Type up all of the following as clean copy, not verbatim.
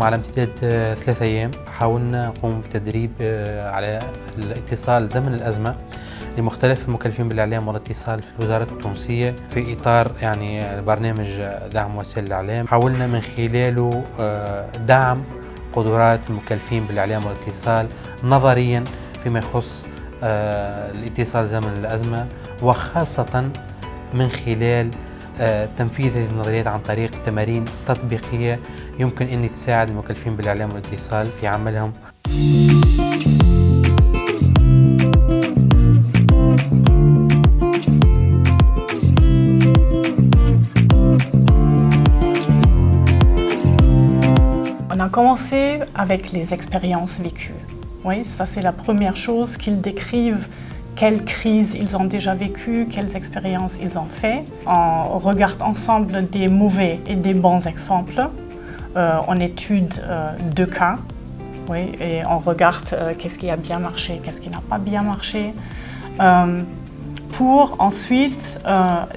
على امتداد 3 أيام حاولنا نقوم بتدريب على الاتصال زمن الأزمة لمختلف المكلفين بالإعلام والاتصال في الوزارات التونسية في إطار يعني برنامج دعم وسائل الإعلام. حاولنا من خلاله دعم قدرات المكلفين بالإعلام والاتصال نظريا فيما يخص الاتصال زمن الأزمة، وخاصة من خلال تنفيذ هذه النظريات عن طريق تمارين تطبيقية يمكن أن تساعد المكلفين بالإعلام والاتصال في عملهم. On a commencé avec les expériences vécues. Oui, ça c'est la première chose, qu'ils décrivent quelles crises ils ont déjà vécues, quelles expériences ils ont fait. On regarde ensemble des mauvais et des bons exemples. On étude 2 cas, oui, et on regarde qu'est-ce qui a bien marché, qu'est-ce qui n'a pas bien marché, pour ensuite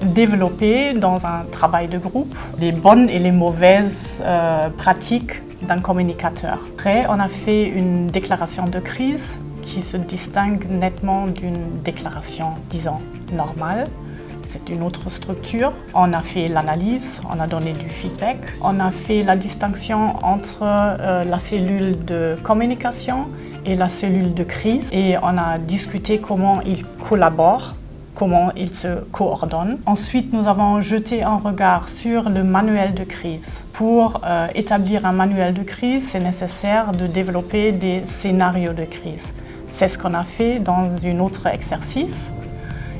développer dans un travail de groupe les bonnes et les mauvaises pratiques d'un communicateur. Après, on a fait une déclaration de crise qui se distingue nettement d'une déclaration, disons, normale. C'est une autre structure. On a fait l'analyse, on a donné du feedback. On a fait la distinction entre la cellule de communication et la cellule de crise. Et on a discuté comment ils collaborent, comment ils se coordonnent. Ensuite, nous avons jeté un regard sur le manuel de crise. Pour établir un manuel de crise, c'est nécessaire de développer des scénarios de crise. C'est ce qu'on a fait dans un autre exercice.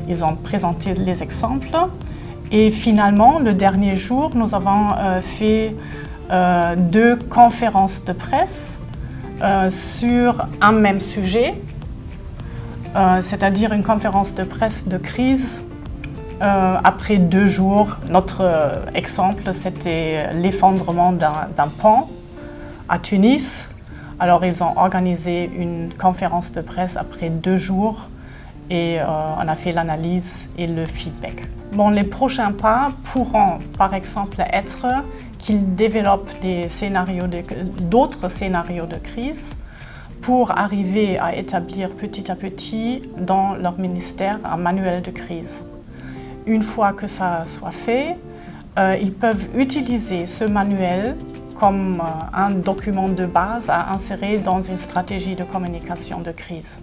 Ils ont présenté les exemples. Et finalement, le dernier jour, nous avons fait 2 conférences de presse sur un même sujet. C'est-à-dire une conférence de presse de crise après 2 jours. Notre exemple, c'était l'effondrement d'un pont à Tunis. Alors ils ont organisé une conférence de presse après 2 jours et on a fait l'analyse et le feedback. Bon, les prochains pas pourront par exemple être qu'ils développent d'autres scénarios de crise pour arriver à établir petit à petit dans leur ministère un manuel de crise. Une fois que ça soit fait, ils peuvent utiliser ce manuel comme un document de base à insérer dans une stratégie de communication de crise.